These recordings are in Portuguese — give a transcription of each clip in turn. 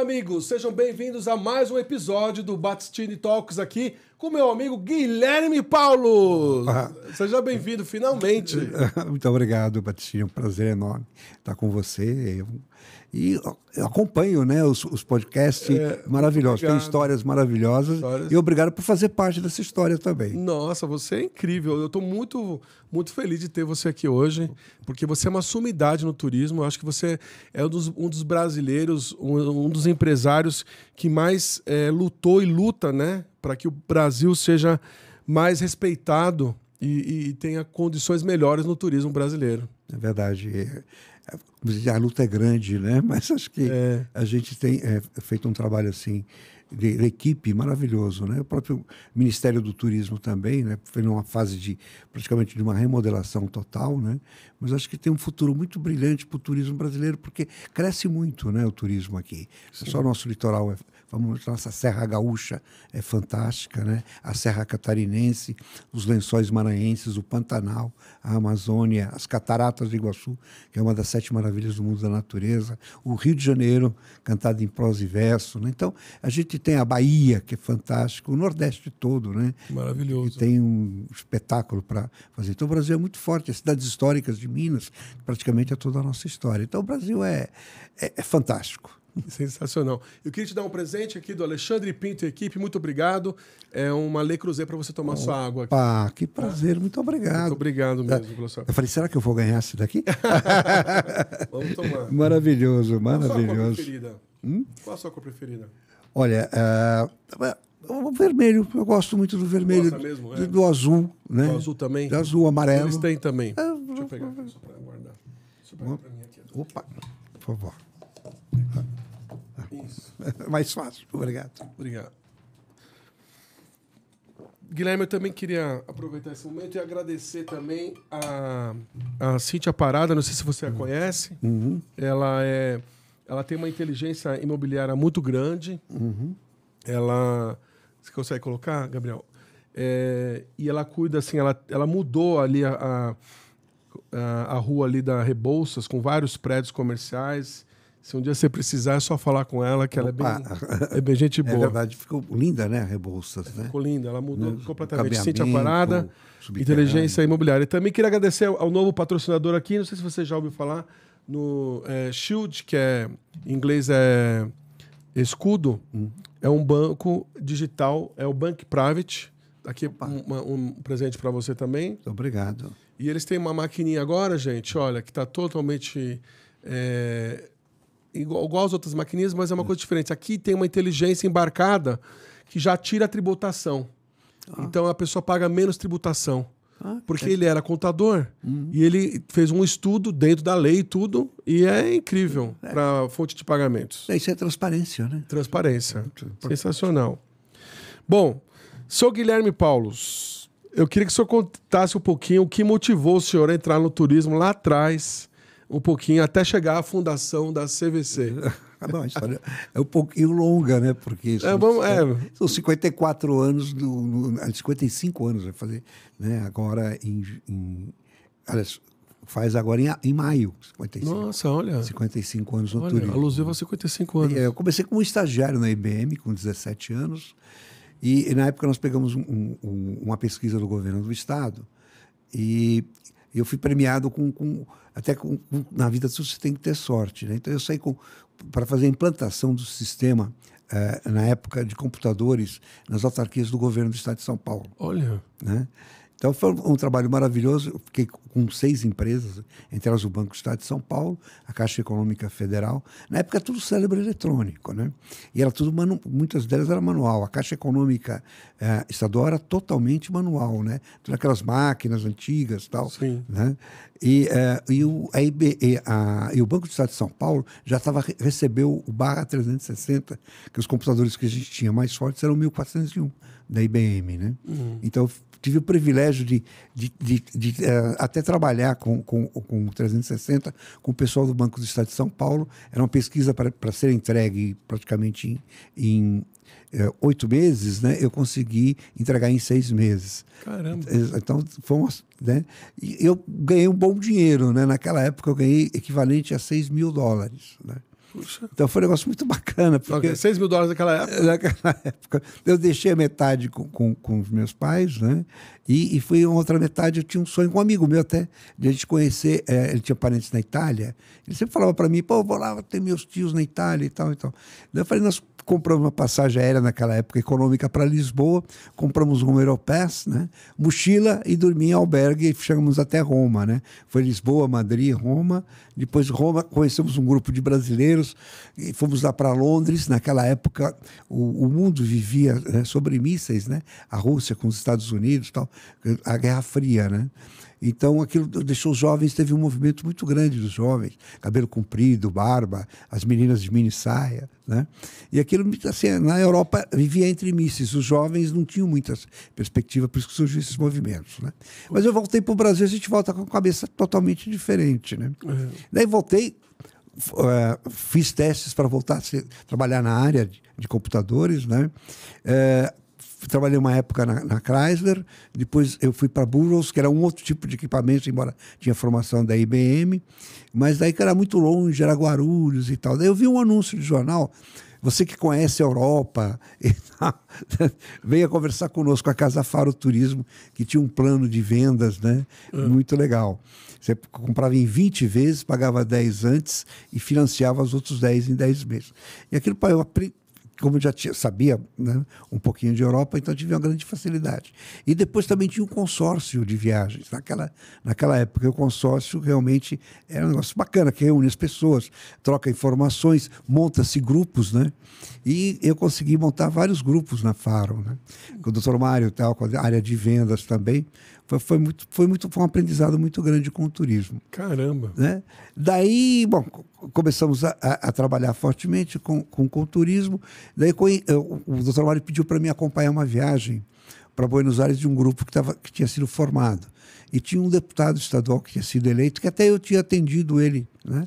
amigos, sejam bem-vindos a mais um episódio do Battistini Talks aqui com meu amigo Guilherme Paulo. Seja bem-vindo, finalmente. Muito obrigado, Battistini, é um prazer enorme estar com você. E eu acompanho, né, os podcasts maravilhosos, tem histórias maravilhosas. E obrigado por fazer parte dessa história também. Nossa, você é incrível. Eu estou muito, muito feliz de ter você aqui hoje, porque você é uma sumidade no turismo. Eu acho que você é um dos brasileiros, um dos empresários que mais lutou e luta, né, para que o Brasil seja mais respeitado e tenha condições melhores no turismo brasileiro. É verdade. A luta é grande, né? Mas acho que a gente tem feito um trabalho assim de equipe maravilhoso, né? O próprio Ministério do Turismo também, né? Foi numa fase praticamente de uma remodelação total, né? Mas acho que tem um futuro muito brilhante para o turismo brasileiro, porque cresce muito, né? O turismo aqui. Sim. Só o nosso litoral nossa Serra Gaúcha é fantástica, né? A Serra Catarinense, os Lençóis Maranhenses, o Pantanal, a Amazônia, as Cataratas do Iguaçu, que é uma das 7 maravilhas do mundo da natureza, o Rio de Janeiro, cantado em prosa e verso, né? Então, a gente tem a Bahia, que é fantástico, o Nordeste todo, né? Maravilhoso. Que tem um espetáculo para fazer. Então, o Brasil é muito forte, as cidades históricas de Minas, praticamente é toda a nossa história. Então, o Brasil é fantástico. Sensacional. Eu queria te dar um presente aqui do Alexandre Pinto e equipe. Muito obrigado. É uma Le Creuset para você tomar sua água aqui. Ah, que prazer. Muito obrigado. Muito obrigado mesmo, professor. Eu falei, será que eu vou ganhar esse daqui? Vamos tomar. Maravilhoso, maravilhoso. Qual a sua cor preferida? Qual a sua cor preferida? Olha, o vermelho. Eu gosto muito do vermelho. Gosta mesmo? Do azul, né? Do azul também? Do azul, amarelo. Eles têm também. Deixa eu pegar aqui só para guardar. Deixa eu pegar para mim aqui. Opa, por favor. Isso. Mais fácil. Obrigado. Obrigado. Guilherme, eu também queria aproveitar esse momento e agradecer também a Cíntia Parada, não sei se você a conhece. Uhum. Ela tem uma inteligência imobiliária muito grande. Uhum. Você consegue colocar, Gabriel? E ela cuida, assim, ela mudou ali a rua ali da Rebouças, com vários prédios comerciais. Se um dia você precisar, é só falar com ela, que ela é bem gente boa. É verdade, ficou linda, né, a Rebouças, né? Ficou linda, ela mudou completamente. Cíntia Parada, inteligência imobiliária. E também queria agradecer ao novo patrocinador aqui, não sei se você já ouviu falar, no Shield, que em inglês é escudo, é um banco digital, é o Bank Private. Aqui um presente para você também. Muito obrigado. E eles têm uma maquininha agora, gente, olha, que está totalmente... igual às outras maquininhas, mas é uma coisa diferente. Aqui tem uma inteligência embarcada que já tira a tributação. Então a pessoa paga menos tributação. Porque ele era contador e ele fez um estudo dentro da lei e tudo, e é incrível para a fonte de pagamentos. Isso é transparência, né? Transparência. Sensacional. Bom, sou Guilherme Paulos. Eu queria que o senhor contasse um pouquinho o que motivou o senhor a entrar no turismo lá atrás, um pouquinho, até chegar à fundação da CVC. Não, a história é um pouquinho longa, né? Porque são 54 anos, 55 anos vai fazer, né? Agora aliás, faz agora em maio. 55. Nossa, olha. 55 anos no turismo. Alusivo a 55 anos. Eu comecei como estagiário na IBM, com 17 anos, e na época nós pegamos uma pesquisa do governo do estado, e eu fui premiado na vida você tem que ter sorte, né? Então eu saí para fazer a implantação do sistema na época de computadores nas autarquias do governo do estado de São Paulo. Olha. Né? Então foi um trabalho maravilhoso. Eu fiquei com 6 empresas, entre elas o Banco do Estado de São Paulo, a Caixa Econômica Federal. Na época tudo célebre eletrônico, né? E era tudo muitas delas era manual. A Caixa Econômica Estadual era totalmente manual, né? Todas aquelas máquinas antigas e tal. Sim. Né? E o Banco do Estado de São Paulo já recebeu o barra 360, que os computadores que a gente tinha mais fortes eram 1401 da IBM, né? Então tive o privilégio de até trabalhar com o 360 com o pessoal do Banco do Estado de São Paulo. Era uma pesquisa para ser entregue praticamente em 8 meses, né? Eu consegui entregar em 6 meses. Caramba! Então, né? E eu ganhei um bom dinheiro, né? Naquela época eu ganhei equivalente a $6.000, né? Puxa. Então foi um negócio muito bacana. Porque $6 mil naquela época? Naquela época. Eu deixei a metade com os meus pais, né? E fui a outra metade, eu tinha um sonho com um amigo meu até, de a gente conhecer, ele tinha parentes na Itália, ele sempre falava para mim, pô, vou lá, ter meus tios na Itália e tal, e tal. Daí eu falei, nós compramos uma passagem aérea naquela época econômica para Lisboa, compramos um Europass, né? Mochila e dormi em albergue e chegamos até Roma, né? Foi Lisboa, Madrid, Roma. Depois de Roma conhecemos um grupo de brasileiros e fomos lá para Londres. Naquela época o mundo vivia, né, sobre mísseis, né? A Rússia com os Estados Unidos, tal, a Guerra Fria, né? Então, aquilo deixou os jovens, teve um movimento muito grande dos jovens, cabelo comprido, barba, as meninas de mini saia, né? E aquilo, assim, na Europa, vivia entre mísseis. Os jovens não tinham muitas perspectivas, por isso que surgiu esses movimentos, né? Mas eu voltei para o Brasil, a gente volta com a cabeça totalmente diferente, né? Daí voltei, fiz testes para voltar a trabalhar na área de computadores, né? Trabalhei uma época na Chrysler, depois eu fui para Burroughs, que era um outro tipo de equipamento, embora tinha formação da IBM, mas daí que era muito longe, era Guarulhos e tal. Daí eu vi um anúncio de jornal, você que conhece a Europa, e tal, venha conversar conosco, a Casa Faro Turismo, que tinha um plano de vendas, né? Muito legal. Você comprava em 20 vezes, pagava 10 antes e financiava os outros 10 em 10 meses. E aquilo, eu aprendi, como eu já sabia, né, um pouquinho de Europa, então tive uma grande facilidade. E depois também tinha um consórcio de viagens. Naquela época, o consórcio realmente era um negócio bacana, que reúne as pessoas, troca informações, monta-se grupos, né? E eu consegui montar vários grupos na Faro, né? Com o Dr. Mário, tal, com a área de vendas também. Foi um aprendizado muito grande com o turismo. Caramba! Né? Daí, bom, começamos a trabalhar fortemente com o turismo. Daí o Dr. Mário pediu para mim acompanhar uma viagem para Buenos Aires de um grupo que tinha sido formado. E tinha um deputado estadual que tinha sido eleito, que até eu tinha atendido ele, né?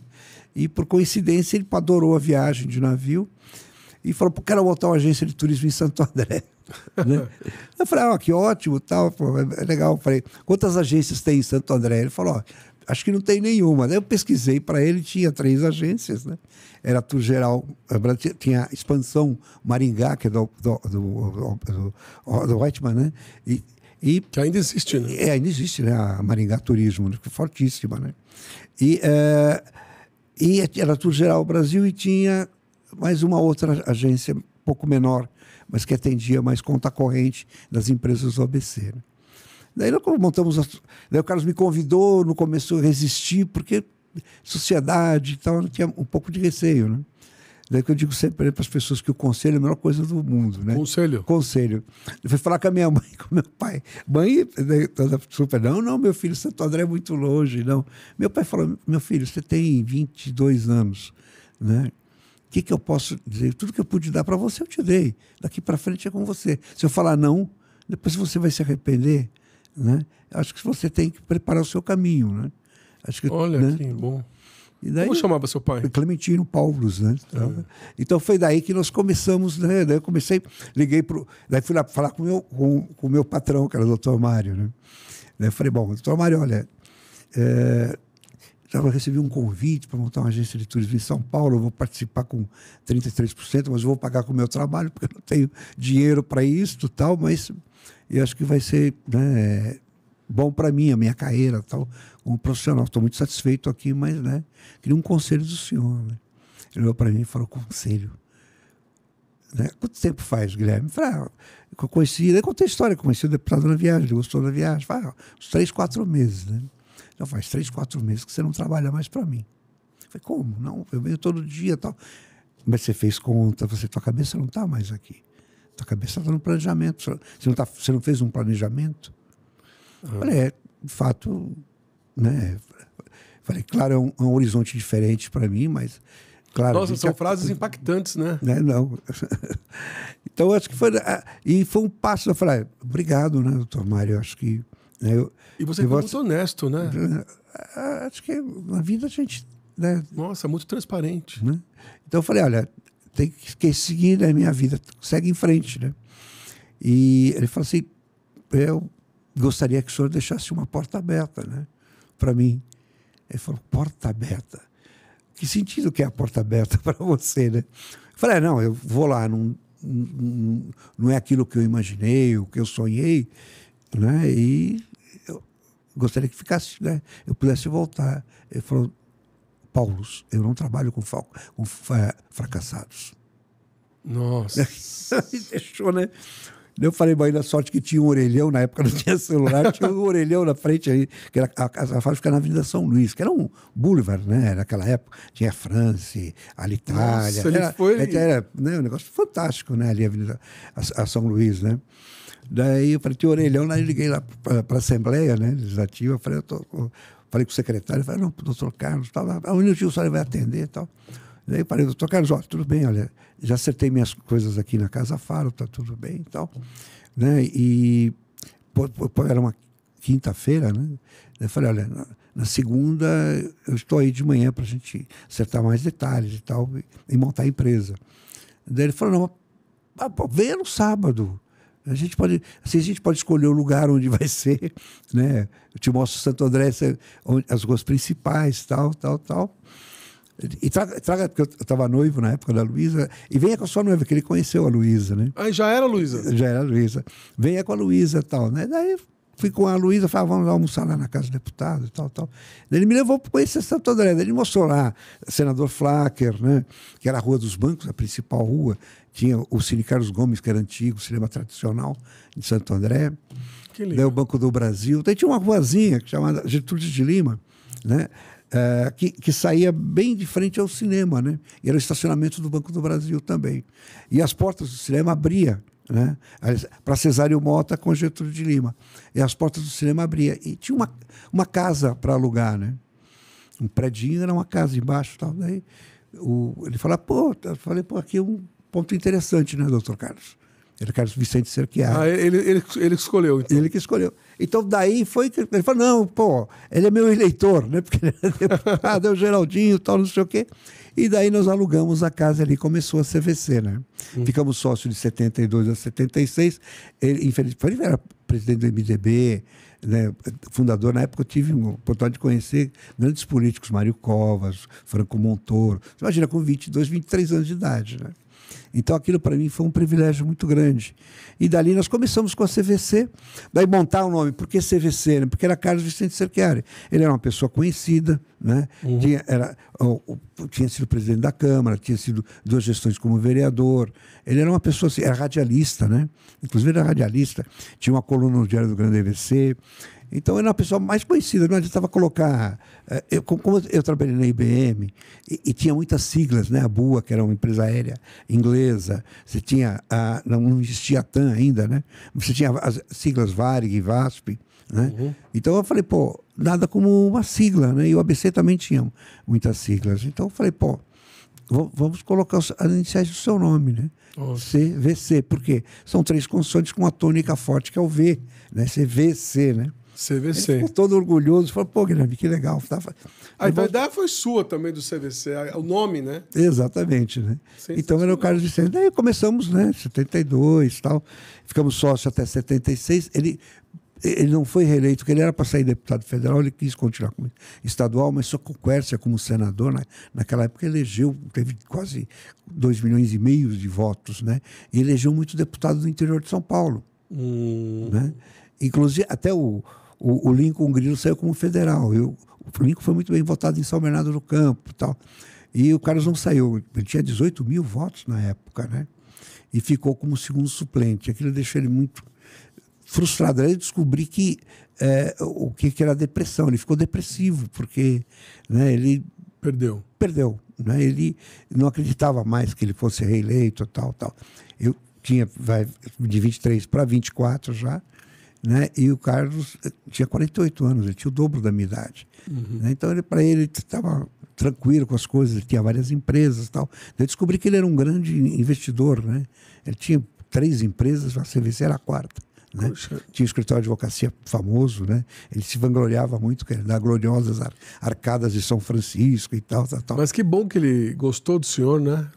E, por coincidência, ele adorou a viagem de navio e falou, pô, quero montar uma agência de turismo em Santo André. Né? Eu falei, que ótimo, tal, pô, é legal. Eu falei, quantas agências tem em Santo André? Ele falou, acho que não tem nenhuma. Daí eu pesquisei para ele, tinha 3 agências, né? Era Tour Geral, tinha Expansão Maringá, que é do Whitman, né? Que ainda existe, né? Ainda existe, né? A Maringá Turismo, né? Fortíssima, né? E era Tour Geral Brasil e tinha mais uma outra agência, um pouco menor, mas que atendia mais conta corrente das empresas do ABC. Né? Daí nós montamos... Daí o Carlos me convidou, no começo eu resisti, porque sociedade e tal, eu tinha um pouco de receio, né? Daí que eu digo sempre para as pessoas que o conselho é a melhor coisa do mundo, né? Conselho? Conselho. Eu fui falar com a minha mãe e com o meu pai. Mãe, toda super, não, meu filho, Santo André é muito longe, não. Meu pai falou, meu filho, você tem 22 anos, né? O que eu posso dizer? Tudo que eu pude dar para você, eu te dei. Daqui para frente é com você. Se eu falar não, depois você vai se arrepender, né? Acho que você tem que preparar o seu caminho, né? Acho que, olha, né? que bom. E daí, como chamava seu pai? Clementino Paulos, né? Então foi daí que nós começamos, né? Daí eu comecei, daí fui lá falar com o meu patrão, que era o Dr. Mário, né? Daí eu falei, bom, Dr. Mário, olha, já recebi um convite para montar uma agência de turismo em São Paulo, eu vou participar com 33%, mas eu vou pagar com o meu trabalho, porque eu não tenho dinheiro para isso e tal, mas eu acho que vai ser, né, bom para mim, a minha carreira, tal, como profissional. Estou muito satisfeito aqui, mas, né, queria um conselho do senhor. Né? Ele olhou para mim e falou, conselho? Né? Quanto tempo faz, Guilherme? Eu falei, eu conheci, eu contei a história, conheci o deputado na viagem, ele gostou da viagem. Falei, uns 3, 4 meses, né? Então faz 3, 4 meses que você não trabalha mais para mim. Eu falei, como? Não, eu venho todo dia e tal. Mas você fez conta, tua cabeça não está mais aqui. Tua cabeça está no planejamento. Você não fez um planejamento? Falei, de fato, né? Falei, claro, é um horizonte diferente para mim, mas... Claro, nossa, são frases impactantes, né? Não. Então, acho que foi... E foi um passo, eu falei, obrigado, né, doutor Mário, acho que... Né, e você foi muito honesto, né? Acho que na vida a gente... Né, nossa, muito transparente. Né? Então, eu falei, olha, tem que seguir, né, minha vida, segue em frente, né? E ele falou assim, eu gostaria que o senhor deixasse uma porta aberta, né, para mim. Ele falou, porta aberta? que sentido que é a porta aberta para você, né? Eu falei, não, eu vou lá, não é aquilo que eu imaginei, o que eu sonhei, né? E eu gostaria que ficasse, né? Eu pudesse voltar. Ele falou, Paulo, eu não trabalho com fracassados. Nossa. Me deixou, né? Eu falei, mas na sorte que tinha um orelhão, na época não tinha celular, tinha um orelhão na frente aí, que era a fábrica na Avenida São Luís, que era um boulevard, né? Naquela época, tinha a França, a Itália. Nossa, era né, um negócio fantástico, né? Ali a Avenida a São Luís, né? Daí eu falei, tinha um orelhão, lá eu liguei lá para a Assembleia, né? Legislativa, falei com o secretário, falei, não, doutor Carlos, tal, um minutinho o senhor vai atender e tal. Daí eu falei, doutor Carlos, ó, tudo bem, olha, já acertei minhas coisas aqui na Casa Faro, tá tudo bem e tal. Né? E era uma quinta-feira, né? Eu falei, olha, na segunda eu estou aí de manhã para a gente acertar mais detalhes e tal, e montar a empresa. Daí ele falou, não, venha no sábado. A gente pode escolher o lugar onde vai ser, né? Eu te mostro Santo André, as ruas principais, tal. E traga, porque eu estava noivo na época da Luísa, e venha com a sua noiva, que ele conheceu a Luísa, né? Ah, já era a Luísa? Já era a Luísa. Venha com a Luísa e tal, né? Daí fui com a Luísa, falei, vamos almoçar lá na Casa do Deputado e tal. Daí ele me levou para conhecer Santo André. Daí ele mostrou lá, Senador Flacker, né? Que era a Rua dos Bancos, a principal rua. Tinha o Cine Carlos Gomes, que era antigo, cinema tradicional de Santo André. Que lindo. Daí o Banco do Brasil. Daí tinha uma ruazinha chamada Getúlio de Lima, né? Que saía bem de frente ao cinema, né? E era o estacionamento do Banco do Brasil também. E as portas do cinema abriam, né? Para Cesário Mota com Getúlio de Lima. E as portas do cinema abriam. E tinha uma casa para alugar, né? Um predinho, era uma casa embaixo. Tal. Daí ele falou, aqui é um ponto interessante, né, doutor Carlos? Era Carlos Vicente Cerchiari. Ah, ele escolheu, então. Ele que escolheu. Então, daí foi que ele falou, não, ele é meu eleitor, né? Porque ele é deputado, é o Geraldinho, tal, não sei o quê. E daí nós alugamos a casa ali, começou a CVC, né? Ficamos sócios de 72 a 76. Ele, infelizmente, ele era presidente do MDB, né? Fundador. Na época eu tive a oportunidade de conhecer grandes políticos, Mário Covas, Franco Montoro. Você imagina, com 22, 23 anos de idade, né? Então aquilo para mim foi um privilégio muito grande. E dali nós começamos com a CVC, daí montar o nome. Por que CVC? Né? Porque era Carlos Vicente Cerchiari. Ele era uma pessoa conhecida, né? Tinha sido presidente da Câmara, tinha sido 2 gestões como vereador. Ele era uma pessoa assim, era radialista, né? Inclusive era radialista, tinha uma coluna no Diário do Grande ABC. Então, era uma pessoa mais conhecida. Não adiantava colocar... Como eu trabalhei na IBM, e tinha muitas siglas, né? A BUA, que era uma empresa aérea inglesa. Você tinha... não existia a TAM ainda, né? Você tinha as siglas Varig e VASP, né? Uhum. Então, eu falei, nada como uma sigla, né? E o ABC também tinha muitas siglas. Então, eu falei, vamos colocar as iniciais do seu nome, né? CVC. Por quê? São 3 consoantes com uma tônica forte, que é o V, né? CVC, né? CVC. Ele ficou todo orgulhoso, falou, Guilherme, que legal. A ideia foi sua também do CVC, o nome, né? Exatamente, né? Então era o Carlos Vicente. Daí começamos, né? 72 e tal. Ficamos sócios até 76. Ele não foi reeleito, porque ele era para sair deputado federal, ele quis continuar como estadual, mas só com Quércia como senador, né? Naquela época elegeu, teve quase 2,5 milhões de votos, né? E elegeu muito deputado do interior de São Paulo. Né? Inclusive, até o Lincoln Grilo saiu como federal. O Lincoln foi muito bem votado em São Bernardo do Campo e tal. E o Carlos não saiu. Ele tinha 18 mil votos na época, né? E ficou como segundo suplente. Aquilo deixou ele muito frustrado. Aí eu descobri que o que era depressão. Ele ficou depressivo, porque, né, ele... Perdeu. Né? Ele não acreditava mais que ele fosse reeleito, tal. Eu tinha de 23 para 24 já. Né? E o Carlos tinha 48 anos, ele tinha o dobro da minha idade. Né? Então, para ele estava tranquilo com as coisas, ele tinha várias empresas e tal. Eu descobri que ele era um grande investidor, né? Ele tinha 3 empresas, a CVC era a 4ª. Né? Tinha um escritório de advocacia famoso, né? Ele se vangloriava muito das gloriosas arcadas de São Francisco e tal. Mas que bom que ele gostou do senhor, né?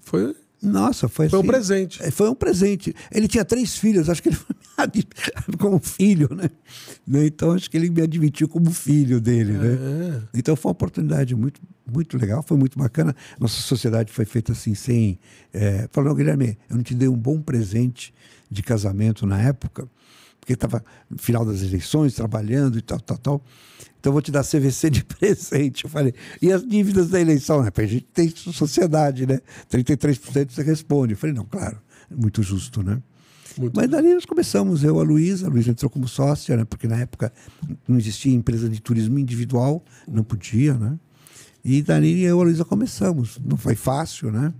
Nossa, foi assim, um presente. Foi um presente. Ele tinha 3 filhas, acho que ele foi como filho, né? Então, acho que ele me admitiu como filho dele, né? Então, foi uma oportunidade muito, muito legal, foi muito bacana. Nossa sociedade foi feita assim, sem... falando, Guilherme, eu não te dei um bom presente de casamento na época, porque estava no final das eleições, trabalhando e tal. Então, eu vou te dar CVC de presente. Eu falei, e as dívidas da eleição? Né? A gente tem sociedade, né? 33% você responde. Eu falei, não, claro, muito justo, né? Mas dali nós começamos, eu, a Luísa entrou como sócia, né? Porque na época não existia empresa de turismo individual, não podia, né? E dali eu e a Luísa começamos. Não foi fácil, né?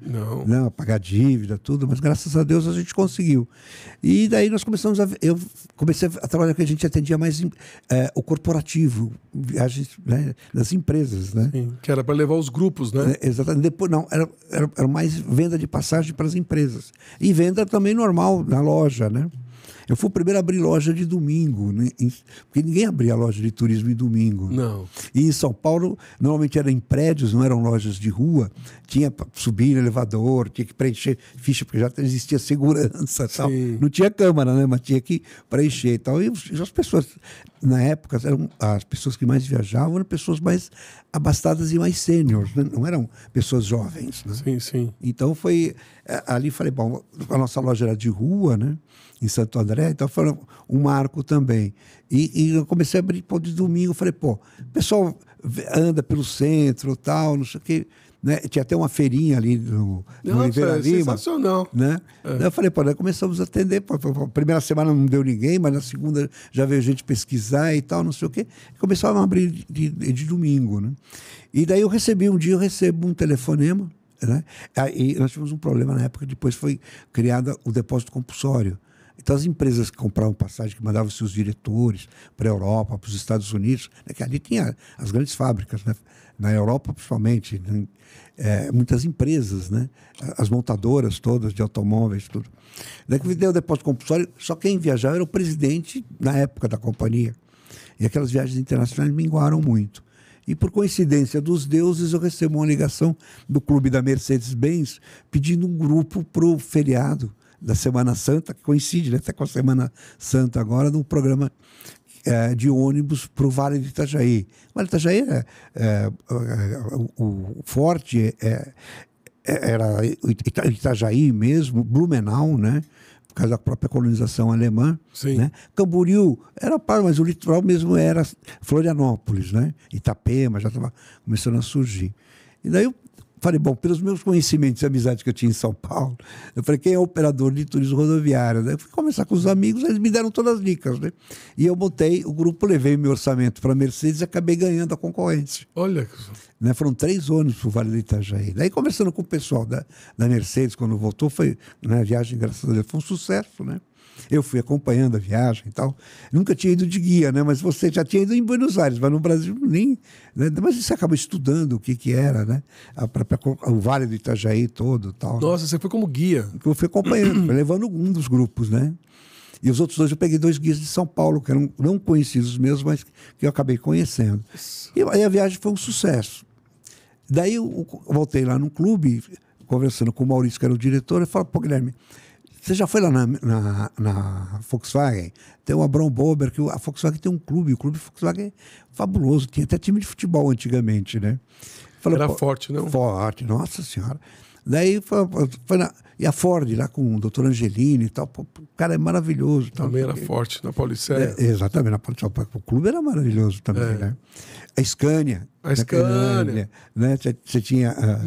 Não, pagar dívida, tudo, mas graças a Deus a gente conseguiu. E daí nós começamos eu comecei a trabalhar que a gente atendia mais o corporativo, viagens, né, das empresas, né? Sim, que era para levar os grupos, né? Exatamente. Depois, não, era mais venda de passagem para as empresas. E venda também normal, na loja, né? Eu fui o primeiro a abrir loja de domingo, né? Porque ninguém abria loja de turismo em domingo. Não. E em São Paulo, normalmente era em prédios, não eram lojas de rua. Tinha para subir no elevador, tinha que preencher ficha, porque já existia segurança e tal. Não tinha câmera, né? Mas tinha que preencher e tal. E as pessoas, na época, as pessoas que mais viajavam eram pessoas mais abastadas e mais sêniores, né? Não eram pessoas jovens, né? Sim, sim. Então foi... Ali falei, bom, a nossa loja era de rua, né? Em Santo André, então foi um marco também. E eu comecei a abrir de domingo, falei, pô, o pessoal anda pelo centro e tal, não sei o quê, né? Tinha até uma feirinha ali no Oliveira Lima. Sensacional. Né? Daí eu falei, pô, nós começamos a atender, a primeira semana não deu ninguém, mas na segunda já veio gente pesquisar e tal, não sei o quê. Começavam a abrir de domingo, né? E daí eu recebo um telefonema, né? E nós tivemos um problema na época, depois foi criado o depósito compulsório. Então, as empresas que compravam passagem, que mandavam seus diretores para a Europa, para os Estados Unidos, né, que ali tinha as grandes fábricas, né, na Europa principalmente, né, muitas empresas, né, as montadoras todas de automóveis, tudo. Daí que deu o depósito compulsório, só quem viajava era o presidente na época da companhia. E aquelas viagens internacionais minguaram muito. E por coincidência dos deuses, eu recebo uma ligação do clube da Mercedes-Benz pedindo um grupo para o feriado da Semana Santa, que coincide, né, até com a Semana Santa agora, num programa de ônibus para o Vale do Itajaí. O Vale do Itajaí o forte era Itajaí mesmo, Blumenau, né? Por causa da própria colonização alemã. Sim. Né? Camboriú era mas o litoral mesmo era Florianópolis, né? Itapema já estava começando a surgir. E daí eu falei, bom, pelos meus conhecimentos e amizades que eu tinha em São Paulo, eu falei, quem é operador de turismo rodoviário? Daí eu fui conversar com os amigos, eles me deram todas as dicas, né? E eu montei o grupo, levei meu orçamento para a Mercedes e acabei ganhando a concorrência. Olha. Né? Foram 3 ônibus para o Vale do Itajaí. Daí, conversando com o pessoal da Mercedes, quando voltou, foi, né, a viagem, graças a Deus, foi um sucesso, né? Eu fui acompanhando a viagem e tal. Nunca tinha ido de guia, né? Mas você já tinha ido em Buenos Aires, mas no Brasil nem... Né? Mas você acaba estudando o que era, né? O Vale do Itajaí todo e tal. Nossa, você foi como guia. Eu fui acompanhando, levando um dos grupos, né? E os outros 2 eu peguei 2 guias de São Paulo, que eram não conhecidos mesmo, mas que eu acabei conhecendo. E aí a viagem foi um sucesso. Daí eu voltei lá no clube, conversando com o Maurício, que era o diretor, e falei, pô, Guilherme, você já foi lá na Volkswagen? Tem o Abrão Bober, que a Volkswagen tem um clube, o clube Volkswagen é fabuloso, tinha até time de futebol antigamente, né? Falei, era forte, não? Forte, nossa senhora. Daí e a Ford lá com o Dr. Angelini e tal, pô, o cara é maravilhoso. Também era forte, na Paulicéia. Exatamente, na Paulicéia. O clube era maravilhoso também, né? A Scania. A Scania. Né? Você tinha a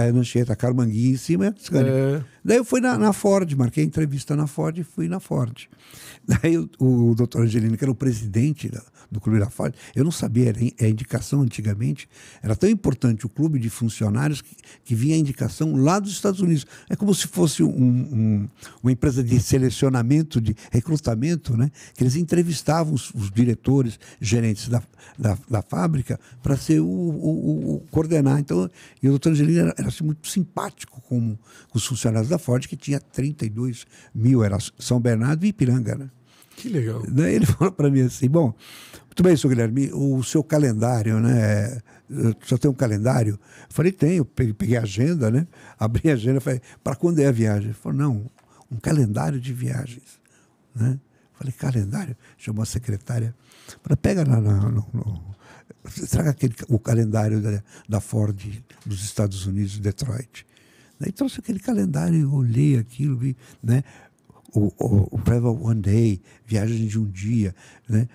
Anchieta, a Carmanguia em cima e a Scania. Daí eu fui na Ford, marquei a entrevista na Ford e fui na Ford. Daí o doutor Angelino, que era o presidente do clube da Ford, eu não sabia, a indicação antigamente, era tão importante o clube de funcionários que vinha a indicação lá dos Estados Unidos. É como se fosse uma empresa de selecionamento, de recrutamento, né? Que eles entrevistavam os diretores, gerentes da fábrica para ser o coordenar. Então, e o doutor Angelino era assim, muito simpático com os funcionários da Ford, que tinha 32 mil, era São Bernardo e Ipiranga, né? Que legal. Daí ele falou para mim assim, bom, muito bem, senhor Guilherme, o seu calendário, né? Só tem um calendário? Eu falei, tenho. Peguei a agenda, né? Abri a agenda, falei, para quando é a viagem? Ele falou, não, um calendário de viagens, né? Falei, calendário? Chamou a secretária. Falei, pega traga o calendário da Ford dos Estados Unidos, de Detroit. Daí trouxe aquele calendário, eu olhei aquilo, vi, né? O Travel One Day, viagem de um dia, né?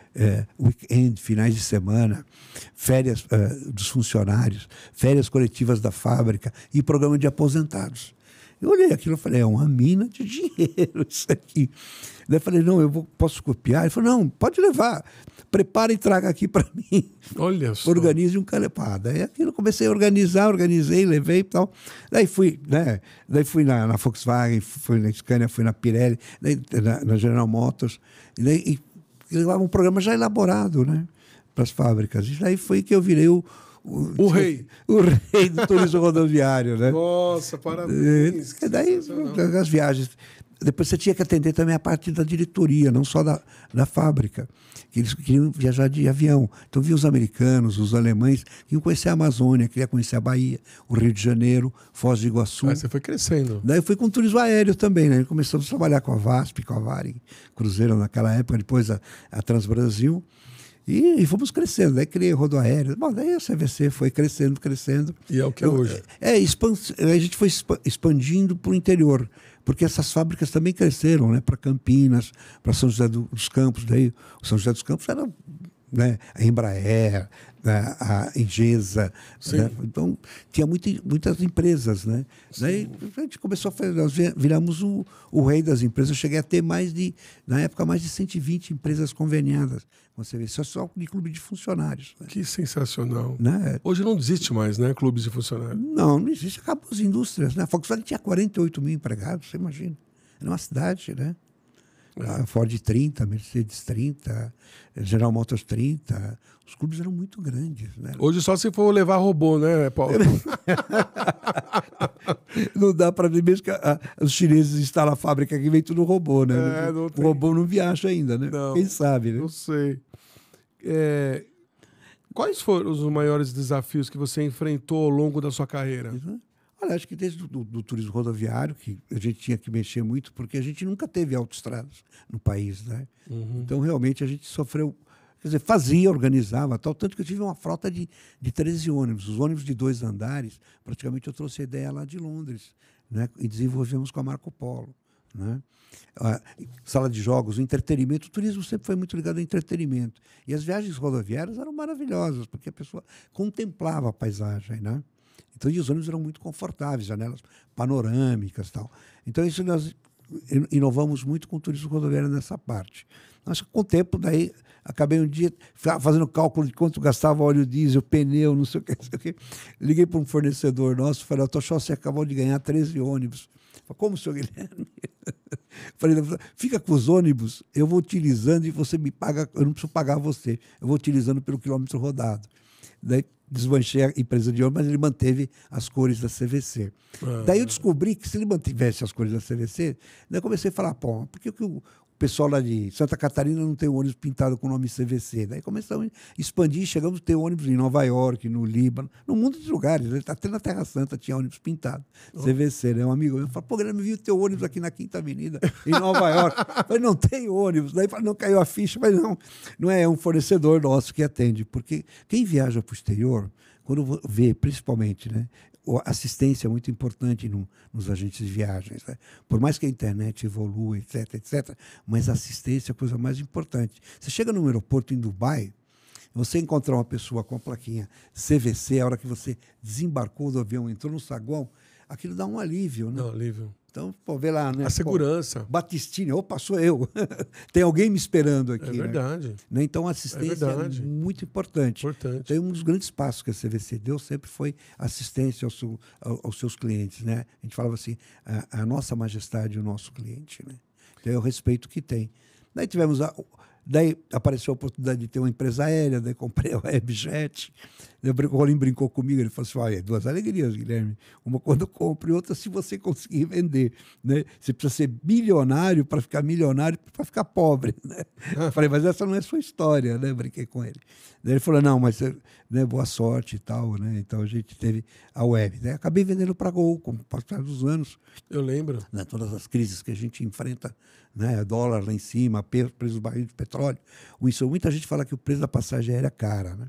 Weekend, finais de semana, férias dos funcionários, férias coletivas da fábrica e programa de aposentados. Eu olhei aquilo e falei, é uma mina de dinheiro isso aqui. Daí eu falei, não, posso copiar? Ele falou, não, pode levar, prepara e traga aqui para mim. Olha só. Organize um calendário. Daí aquilo eu comecei a organizei, levei e tal. Daí fui, né? Daí fui na Volkswagen, fui na Scania, fui na Pirelli, daí, na General Motors. E levava um programa já elaborado, né? Para as fábricas. E daí foi que eu virei o rei. O rei do turismo rodoviário, né? Nossa, parabéns. E daí, as viagens. Depois você tinha que atender também a parte da diretoria, não só da fábrica. Eles queriam viajar de avião. Então, via os americanos, os alemães, queriam conhecer a Amazônia, queriam conhecer a Bahia, o Rio de Janeiro, Foz do Iguaçu. Aí você foi crescendo. Daí eu fui com turismo aéreo também, né? Começamos a trabalhar com a VASP, com a Varig, Cruzeiro naquela época, depois a Transbrasil. E fomos crescendo. Daí criei rodoaéreo. Bom, daí a CVC foi crescendo. E é o que é hoje. A gente foi expandindo para o interior, porque essas fábricas também cresceram, né? Para Campinas, para São José dos Campos. Daí o São José dos Campos era, né? A Embraer, a Ingesa, né? Então tinha muitas empresas, né? Daí a gente começou a fazer, nós viramos o rei das empresas. Eu cheguei a ter na época, mais de 120 empresas conveniadas. Você vê, só de clube de funcionários. Né? Que sensacional. Né? Hoje não existe mais, né? Clubes de funcionários. Não existe. Acabou as indústrias. Né? A Volkswagen tinha 48 mil empregados, você imagina. Era uma cidade, né? A Ford 30, Mercedes 30, General Motors 30. Os clubes eram muito grandes. Né? Hoje só se for levar robô, né, Paulo? Não dá para ver mesmo que os chineses instalam a fábrica que vem tudo robô, né? O robô não viaja ainda, né? Não, quem sabe, né? Não sei. Quais foram os maiores desafios que você enfrentou ao longo da sua carreira? Olha, acho que desde do turismo rodoviário, que a gente tinha que mexer muito, porque a gente nunca teve autoestradas no país, né? Então, realmente, a gente sofreu... Quer dizer, organizava, tal, tanto que eu tive uma frota de 13 ônibus. Os ônibus de 2 andares, praticamente eu trouxe a ideia lá de Londres, né? E desenvolvemos com a Marco Polo, né? Sala de jogos, o entretenimento. O turismo sempre foi muito ligado ao entretenimento. E as viagens rodoviárias eram maravilhosas, porque a pessoa contemplava a paisagem, né? Então, e os ônibus eram muito confortáveis, janelas panorâmicas e tal. Então, isso nós inovamos muito com o turismo rodoviário nessa parte. Mas, com o tempo, daí, acabei um dia fazendo cálculo de quanto gastava óleo diesel, pneu, não sei o que. Liguei para um fornecedor nosso, falei, Toshó, você acabou de ganhar 13 ônibus. Falei, como, senhor Guilherme? Falei, fica com os ônibus, eu vou utilizando e você me paga, eu não preciso pagar você, eu vou utilizando pelo quilômetro rodado. Daí desmanchei a empresa de ônibus, mas ele manteve as cores da CVC. Daí eu descobri que se ele mantivesse as cores da CVC, daí eu comecei a falar, pô, por que o pessoal lá de Santa Catarina não tem um ônibus pintado com o nome CVC? Daí começamos a expandir, chegamos a ter ônibus em Nova York, no Líbano, num mundo de lugares. Até na Terra Santa tinha ônibus pintado, CVC, né? Um amigo meu falou, pô, Guilherme, viu o teu ônibus aqui na Quinta Avenida, em Nova York. Eu falei, não tem ônibus. Daí não caiu a ficha, mas não é um fornecedor nosso que atende, porque quem viaja para o exterior, quando vê, principalmente, né? A assistência é muito importante nos agentes de viagens. Né? Por mais que a internet evolua, etc., mas a assistência é a coisa mais importante. Você chega num aeroporto em Dubai, você encontrar uma pessoa com a plaquinha CVC, a hora que você desembarcou do avião, entrou no saguão, aquilo dá um alívio. Né? Dá um alívio. Então, pô, vê lá, né? A segurança. Batistini, opa, sou eu. Tem alguém me esperando aqui. É verdade. Né? Então, a assistência é muito importante. Então, um dos grandes passos que a CVC deu sempre foi assistência aos seus clientes. Né? A gente falava assim, a nossa majestade, o nosso cliente. Né? Então, é o respeito que tem. Daí tivemos Daí apareceu a oportunidade de ter uma empresa aérea, daí comprei a Webjet. O Rolim brincou comigo, ele falou assim, olha, 2 alegrias, Guilherme. Uma quando eu compro e outra se você conseguir vender. Né? Você precisa ser bilionário para ficar milionário, para ficar pobre. Né? Eu falei, mas essa não é a sua história, né? Brinquei com ele. Daí ele falou, não, mas né, boa sorte e tal. Né? Então a gente teve a Web. Daí acabei vendendo para a Gol, com o passar dos anos. Eu lembro. Né? Todas as crises que a gente enfrenta, né? Dólar lá em cima, preço dos barris de petróleo. Muita gente fala que o preço da passagem aérea é cara, né?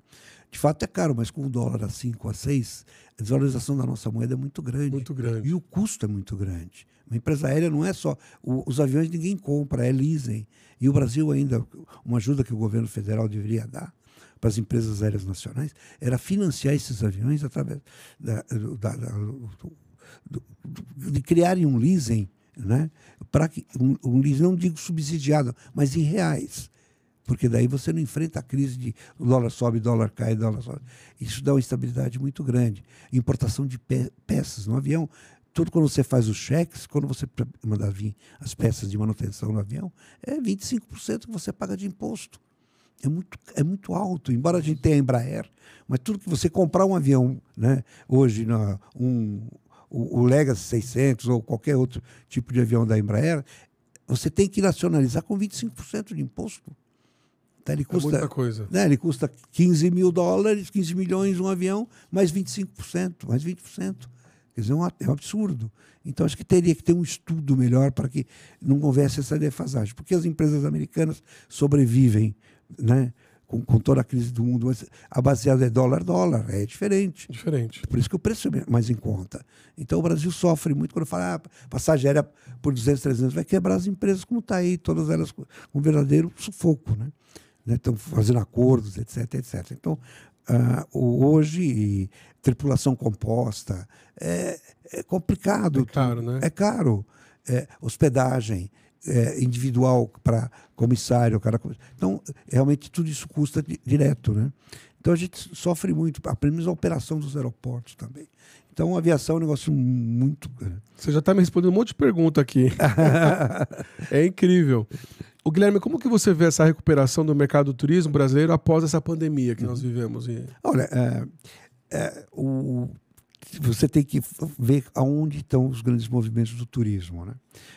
De fato é caro, mas com o dólar a 5, a 6, a desvalorização da nossa moeda é muito grande. Muito grande. E o custo é muito grande. Uma empresa aérea não é só... os aviões ninguém compra, é leasing. E o Brasil ainda, uma ajuda que o governo federal deveria dar para as empresas aéreas nacionais, era financiar esses aviões através de criarem um leasing, né? Para que um leasing, não digo subsidiado, mas em reais. Porque daí você não enfrenta a crise de o dólar sobe, dólar cai, dólar sobe. Isso dá uma instabilidade muito grande. Importação de peças no avião. Tudo quando você faz os cheques, quando você manda vir as peças de manutenção no avião, é 25% que você paga de imposto. É muito alto. Embora a gente tenha a Embraer, mas tudo que você comprar um avião, né, hoje, o Legacy 600 ou qualquer outro tipo de avião da Embraer, você tem que nacionalizar com 25% de imposto. Então, ele custa, muita coisa. Né, ele custa $15 mil, 15 milhões um avião, mais 25%, mais 20%. Quer dizer, é um absurdo. Então, acho que teria que ter um estudo melhor para que não houvesse essa defasagem. Porque as empresas americanas sobrevivem, né, com toda a crise do mundo, mas a baseada é dólar, é diferente. Diferente. Por isso que o preço é mais em conta. Então, o Brasil sofre muito quando fala passagem aérea por 200, 300, vai quebrar as empresas como está aí, todas elas com um verdadeiro sufoco, né? Estão fazendo acordos, etc, etc. Então, hoje, tripulação composta é complicado. É caro, né? É caro. Hospedagem individual para comissário. Então, realmente, tudo isso custa direto, né? Então, a gente sofre muito, pelo menos a operação dos aeroportos também. Então, a aviação é um negócio muito... Você já está me respondendo um monte de pergunta aqui. É incrível. O Guilherme, como que você vê essa recuperação do mercado do turismo brasileiro após essa pandemia que nós vivemos? Olha, você tem que ver aonde estão os grandes movimentos do turismo, né?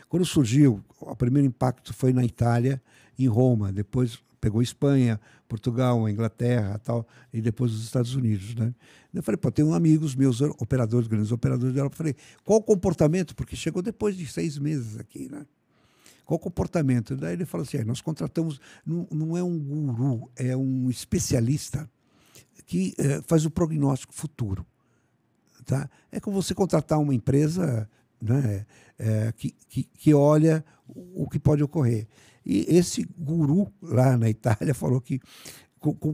Quando surgiu, o primeiro impacto foi na Itália, em Roma, depois pegou Espanha, Portugal, Inglaterra, tal, e depois os Estados Unidos, né? Eu falei, tenho amigos meus, operadores, grandes operadores da Europa, falei, qual o comportamento? Porque chegou depois de 6 meses aqui, né? Qual o comportamento? Daí ele falou assim, nós contratamos, não é um guru, é um especialista que faz o prognóstico futuro. Tá? É como você contratar uma empresa, né, que olha o que pode ocorrer. E esse guru lá na Itália falou que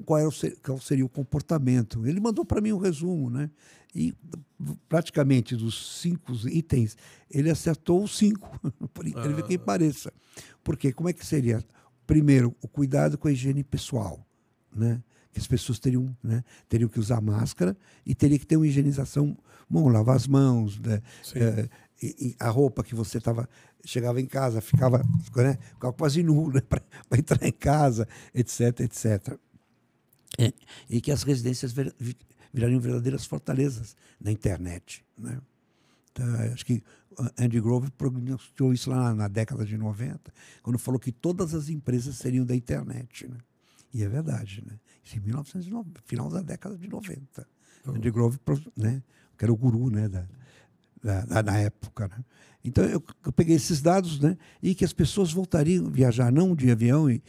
qual seria o comportamento. Ele mandou para mim um resumo, né? E praticamente dos 5 itens, ele acertou os 5, por incrível que pareça. Por quê? Como é que seria? Primeiro, o cuidado com a higiene pessoal, né? Que as pessoas teriam que usar máscara e teria que ter uma higienização, lavar as mãos, né? E a roupa que você chegava em casa, ficava quase nu, né? Para entrar em casa, etc, etc. E que as residências virariam verdadeiras fortalezas na internet, né? Então, acho que Andy Grove prognosticou isso lá na década de 90, quando falou que todas as empresas seriam da internet, né? E é verdade, né? Isso em 1990, final da década de 90. Andy Grove, né? Que era o guru, né? Na época, né? Então, eu peguei esses dados, né? E que as pessoas voltariam a viajar não de avião e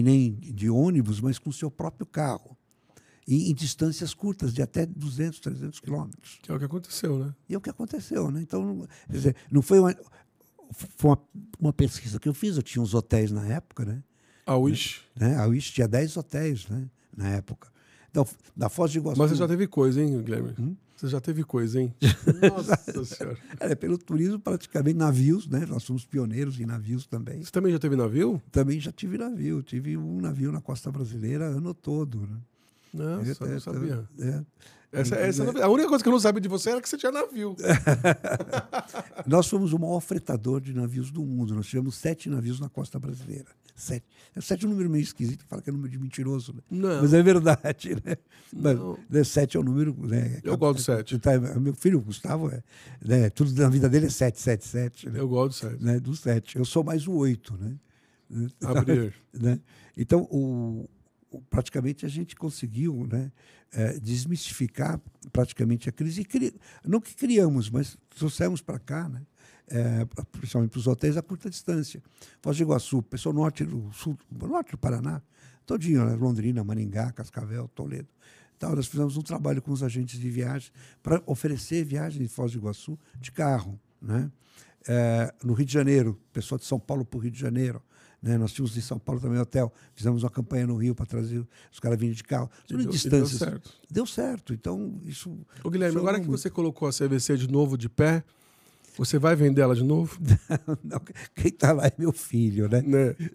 nem de ônibus, mas com o seu próprio carro. E em distâncias curtas, de até 200, 300 quilômetros. Que é o que aconteceu, né? E é o que aconteceu, né? Então, quer dizer, não foi uma pesquisa que eu fiz, eu tinha uns hotéis na época, né? A Wish. Né? A Wish tinha 10 hotéis, né? Na época. Então, da Foz do Iguaçu... Mas você já teve coisa, hein, Guilherme? Você já teve coisa, hein? Nossa Senhora. Pelo turismo, praticamente, navios, né? Nós somos pioneiros em navios também. Você também já teve navio? Também já tive navio. Tive um navio na costa brasileira ano todo, né? Nossa, não sabia. A única coisa que eu não sabia de você era que você tinha navio. Nós fomos o maior fretador de navios do mundo. Nós tivemos 7 navios na costa brasileira. 7. 7 é um número meio esquisito, fala que é um número de mentiroso, né? Não. Mas é verdade, né? Não. Mas, 7 é um número... Né? Eu gosto do 7. Meu filho, o Gustavo, né? Tudo na vida dele é 7, 7, 7. Né? Eu gosto do 7. Né? Do 7. Eu sou mais o 8, né? Abrir. Né? Então, praticamente a gente conseguiu, né, desmistificar praticamente a crise. Não que criamos, mas trouxemos para cá, né, principalmente para os hotéis a curta distância. Foz do Iguaçu, pessoal norte do Paraná, todinho, né, Londrina, Maringá, Cascavel, Toledo. Então, nós fizemos um trabalho com os agentes de viagem para oferecer viagens de Foz do Iguaçu de carro. Né? No Rio de Janeiro, pessoal de São Paulo para o Rio de Janeiro. Né? Nós tínhamos em São Paulo também hotel, fizemos uma campanha no Rio para trazer os caras vindo de carro. Distâncias. Deu certo. Deu certo. Então, isso. Ô, Guilherme, agora que você colocou a CVC de novo de pé, você vai vender ela de novo? Não, quem está lá é meu filho, né?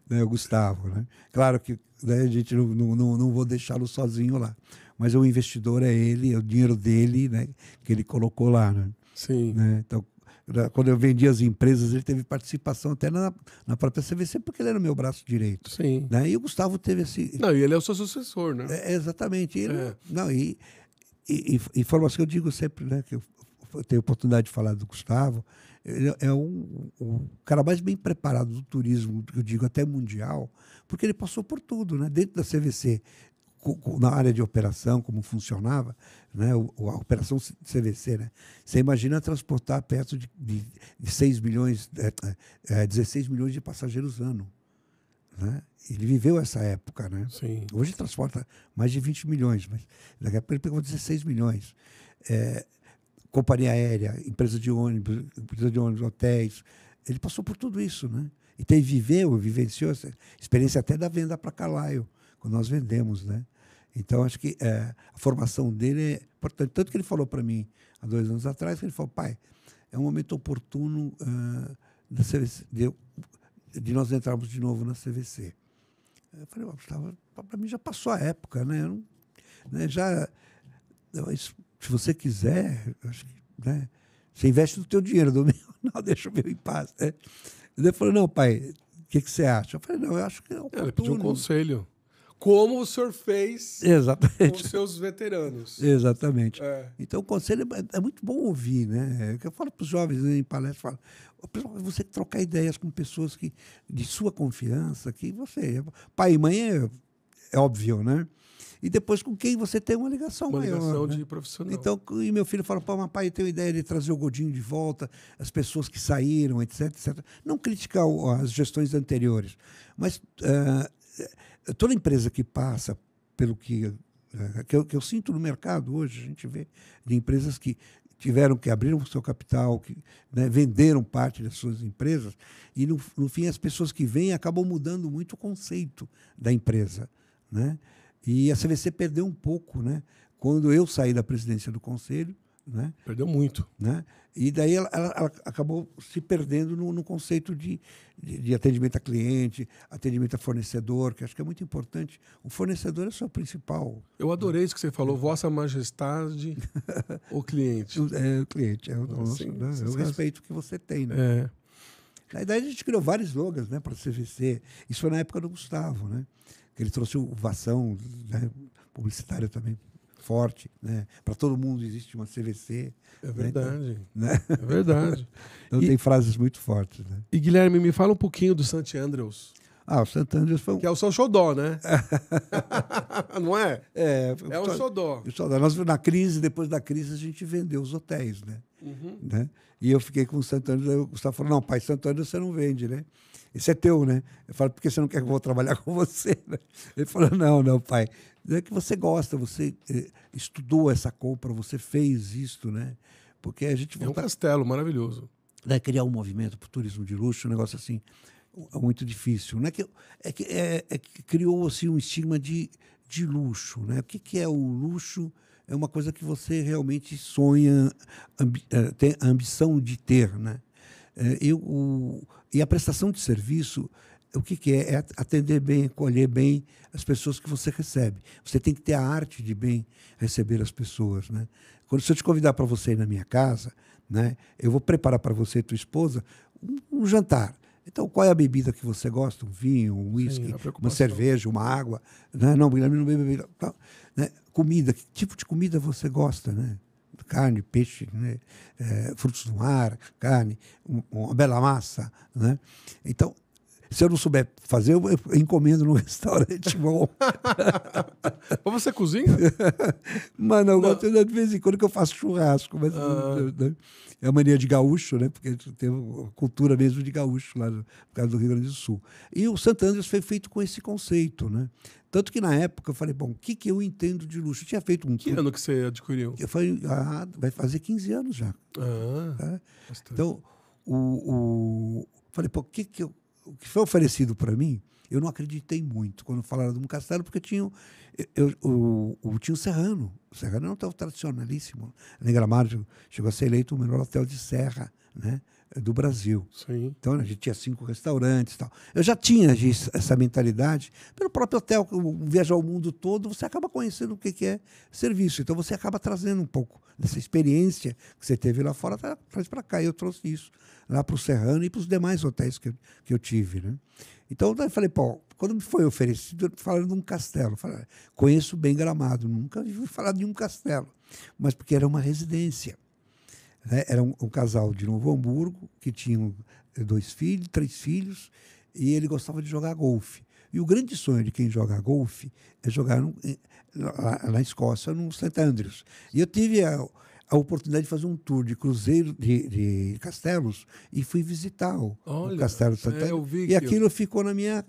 Né? O Gustavo. Né? Claro que, né, a gente não vou deixá-lo sozinho lá. Mas o investidor é ele, é o dinheiro dele, né, que ele colocou lá. Né? Sim. Né? Então, quando eu vendi as empresas, ele teve participação até na própria CVC, porque ele era o meu braço direito. Sim. Né? E o Gustavo teve esse... Não, e ele é o seu sucessor, né? Exatamente. Ele, não, e informação que eu digo sempre, né, que eu tenho a oportunidade de falar do Gustavo, ele é o cara mais bem preparado do turismo, eu digo até mundial, porque ele passou por tudo, né? Dentro da CVC, na área de operação, como funcionava, né? A operação CVC, né? Você imagina transportar perto de 6 milhões, 16 milhões de passageiros ano. Né? Ele viveu essa época. Né? Sim. Hoje transporta mais de 20 milhões, mas daqui a pouco ele pegou 16 milhões. Companhia aérea, empresa de ônibus, hotéis. Ele passou por tudo isso. Né? E vivenciou essa experiência até da venda para Carlyle, quando nós vendemos. Né? Então, acho que a formação dele é importante. Tanto que ele falou para mim, há 2 anos atrás, que ele falou, pai, é um momento oportuno de nós entrarmos de novo na CVC. Eu falei, Gustavo, para mim já passou a época, né? Se você quiser, acho que, né? Você investe no teu dinheiro, do meu, não, deixa o meu em paz. Né? Ele falou, não, pai, o que você acha? Eu falei, não, eu acho que é oportuno. Ele pediu um conselho. Como o senhor fez Exatamente. com os seus veteranos. Exatamente. Então, o conselho é muito bom ouvir, né? Eu falo para os jovens, né, em palestra, você trocar ideias com pessoas de sua confiança, que você... Pai e mãe é óbvio, né? E depois com quem você tem uma ligação maior. Uma ligação, né? De profissional. Então, e meu filho fala, mas pai, eu tenho ideia de trazer o Godinho de volta, as pessoas que saíram, etc, etc. Não criticar as gestões anteriores, mas... toda empresa que passa pelo que eu sinto no mercado hoje, a gente vê de empresas que tiveram que abrir o seu capital, que, né, venderam parte das suas empresas, e no fim as pessoas que vêm acabam mudando muito o conceito da empresa. Né? E a CVC perdeu um pouco, né? Quando eu saí da presidência do conselho. Né? Perdeu muito. Né? E daí ela acabou se perdendo no conceito de atendimento a cliente, atendimento a fornecedor, que acho que é muito importante. O fornecedor é o seu principal. Eu adorei isso que você falou, Vossa Majestade, o cliente. O cliente, é o nosso, Sim, né? É o respeito que você tem. Né? Daí a gente criou vários slogans, né, para a CVC. Isso foi na época do Gustavo, né? Que ele trouxe o Vação, né, publicitário também forte, né? Para todo mundo existe uma CVC. É verdade. Né? É verdade. Então tem frases muito fortes. Né? E Guilherme, me fala um pouquinho do St. Andrews. O St. Andrews foi que é o seu xodó, né? Não é? É um xodó. Depois da crise, a gente vendeu os hotéis, né? Uhum. Né? E eu fiquei com o St. Andrews, aí o Gustavo falou, não, pai, St. Andrews você não vende, né? Esse é teu, né? Eu falo, por que você não quer que eu vou trabalhar com você? Ele falou, não, pai. É que você gosta, você estudou essa compra, você fez isto, né? Porque a gente... É um castelo maravilhoso. Criar um movimento para o turismo de luxo, um negócio assim, muito difícil. Não é que criou assim, um estigma de luxo, né? O que é o luxo? É uma coisa que você realmente sonha, tem a ambição de ter, né? E a prestação de serviço, o que é? É atender bem, acolher bem as pessoas que você recebe. Você tem que ter a arte de bem receber as pessoas, né? Se eu te convidar para você ir na minha casa, né? Eu vou preparar para você e tua esposa um jantar. Então, qual é a bebida que você gosta? Um vinho, um uísque, uma cerveja, uma água? Né? Não, Guilherme não bebe bebida. Né? Comida, que tipo de comida você gosta, né? Carne, peixe, né? Frutos do mar, carne, uma bela massa, né? Então, se eu não souber fazer, eu encomendo num restaurante bom. Mas você cozinha? Mas não, gosto de vez em quando que eu faço churrasco. Mas, né? É a mania de gaúcho, né? Porque a gente tem uma cultura mesmo de gaúcho lá por causa do Rio Grande do Sul. E o St. Andrews foi feito com esse conceito, né? Tanto que na época eu falei, bom, o que eu entendo de luxo? Eu tinha feito um... Que ano que você adquiriu? Vai fazer 15 anos já. Tá? Então, falei, pô, o que foi oferecido para mim, eu não acreditei muito quando falaram de um castelo, porque tinha o Serrano. O Serrano é um hotel tradicionalíssimo. Em Gramado chegou a ser eleito o melhor hotel de serra, né, do Brasil. Sim. Então a gente tinha 5 restaurantes e tal. Eu já tinha essa mentalidade. Pelo próprio hotel, viajar o mundo todo, você acaba conhecendo o que é serviço. Então você acaba trazendo um pouco dessa experiência que você teve lá fora, traz para cá. E eu trouxe isso lá para o Serrano e para os demais hotéis que eu tive, né? Então, eu falei, pô, quando me foi oferecido, falaram de um castelo. Eu falei, conheço bem Gramado, nunca ouvi falar de um castelo. Mas porque era uma residência. Né? Era um casal de Novo Hamburgo, que tinham 3 filhos, e ele gostava de jogar golfe. E o grande sonho de quem joga golfe é jogar lá na Escócia, no St. Andrews. E eu tive a oportunidade de fazer um tour de cruzeiro de castelos e fui visitar o Castelo de St. Andrews. E aquilo ficou na minha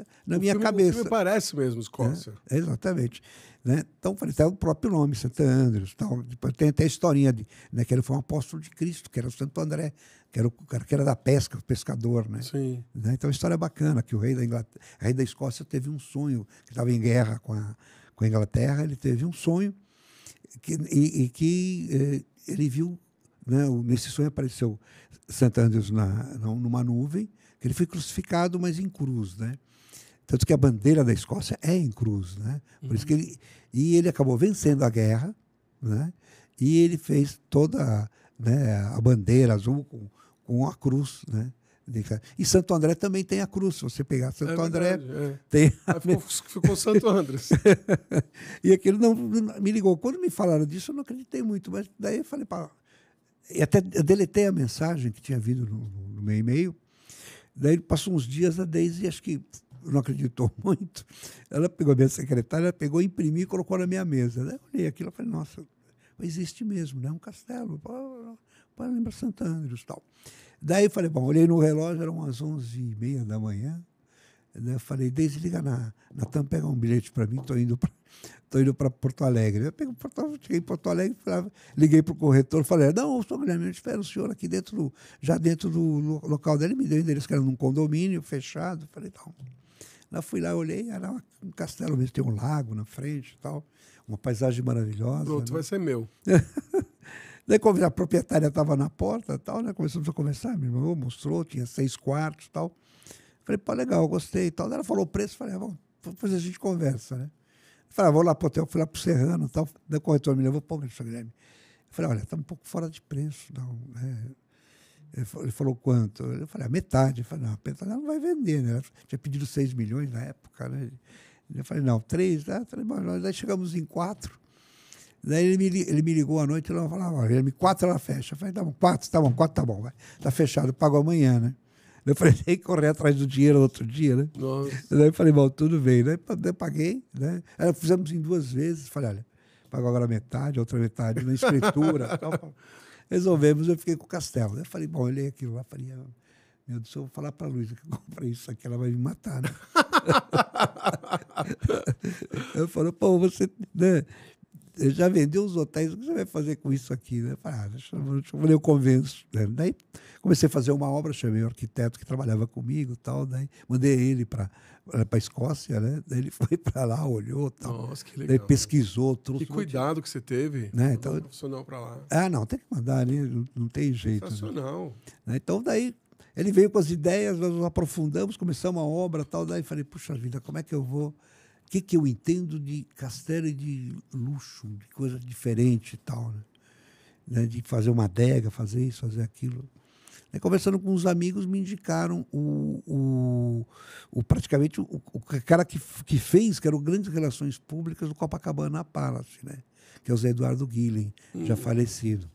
cabeça. O filme parece mesmo Escócia. Exatamente. Né? Então, falei, até o próprio nome, St. Andrews. Tal. Tem até a historinha né, que ele foi um apóstolo de Cristo, que era o Santo André, que era o cara que era da pesca, o pescador. Né? Sim. Né? Então, a história é bacana, que o rei da Escócia teve um sonho, que estava em guerra com a Inglaterra, ele teve um sonho que ele viu, né, nesse sonho apareceu St. Andrews numa nuvem, que ele foi crucificado, mas em cruz, né? Tanto que a bandeira da Escócia é em cruz, né? Por isso que ele acabou vencendo a guerra, né? E ele fez toda a bandeira azul com a cruz, né? E Santo André também tem a cruz. Se você pegar Santo André, tem. Ficou Santo Andrés. E aquilo não me ligou. Quando me falaram disso, eu não acreditei muito. Mas daí eu falei, e até eu deletei a mensagem que tinha vindo no meu e-mail. Daí passou uns dias, a Daisy, acho que não acreditou muito. Ela pegou a minha secretária, ela pegou, imprimiu e colocou na minha mesa. Daí eu olhei aquilo e falei, nossa, existe mesmo, né? Um castelo. Para lembrar St. Andrews e tal. Daí eu falei, bom, olhei no relógio, eram umas 11h30 da manhã. Daí eu falei, desliga na TAM, pega um bilhete para mim, estou indo para Porto Alegre. Eu cheguei em Porto Alegre, liguei para o corretor, falei, não, sou Guilherme, eu espero o senhor aqui já dentro do local dele. Me deu o endereço, que era num condomínio fechado. Falei, não. Lá fui lá, olhei, era um castelo mesmo, tem um lago na frente e tal, uma paisagem maravilhosa. Pronto, né? Vai ser meu. Daí, quando a proprietária estava na porta, tal, né? Começamos a conversar, meu irmão mostrou, tinha 6 quartos e tal. Falei, pô, legal, gostei e tal. Daí ela falou o preço, falei, depois a gente conversa, né? Falei, vou lá pro hotel, fui lá pro Serrano e tal. Daí o corretor me levou, pô, Guilherme. Eu falei, olha, está um pouco fora de preço, não, né? Ele falou quanto? Eu falei, a metade. Eu falei, não, a metade não vai vender, né? Ela tinha pedido 6 milhões na época, né? Eu falei, não, 3, né? Falei, bom, daí chegamos em 4. Daí ele me ligou à noite e ela falava, ele 4 ela fecha. Eu falei, tá bom, 4 tá bom, vai. Tá fechado, eu pago amanhã, né? Eu falei, tem que correr atrás do dinheiro no outro dia, né? Nossa. Daí eu falei, bom, tudo bem, né? Eu paguei, né? Aí fizemos em 2 vezes, falei, olha, pago agora metade, outra metade na escritura, tal. Resolvemos, eu fiquei com o castelo. Daí eu falei, bom, eu olhei aquilo lá, falei, meu Deus, eu vou falar para a Luísa que eu comprei isso aqui, ela vai me matar, né? Eu falei, pô, você, né? Já vendeu os hotéis, o que você vai fazer com isso aqui? Né? Eu falei, deixa eu ver, eu convenço. Né? Daí comecei a fazer uma obra, chamei o arquiteto que trabalhava comigo, tal, daí mandei ele para a Escócia, né? Daí ele foi para lá, olhou, tal. Nossa, que legal. Daí pesquisou, trouxe. Que cuidado que você teve, né? Então, um profissional para lá. Não, tem que mandar ali, não tem jeito. Sensacional. Né? Então daí ele veio com as ideias, nós nos aprofundamos, começamos a obra, tal, daí falei, puxa vida, como é que eu vou... O que eu entendo de castelo e de luxo, de coisa diferente e tal, né? né, de fazer uma adega, fazer isso, fazer aquilo. Aí, conversando com uns amigos, me indicaram praticamente o cara que fez, que eram grandes relações públicas do Copacabana Palace, né? Que é o Zé Eduardo Guilhem, já falecido.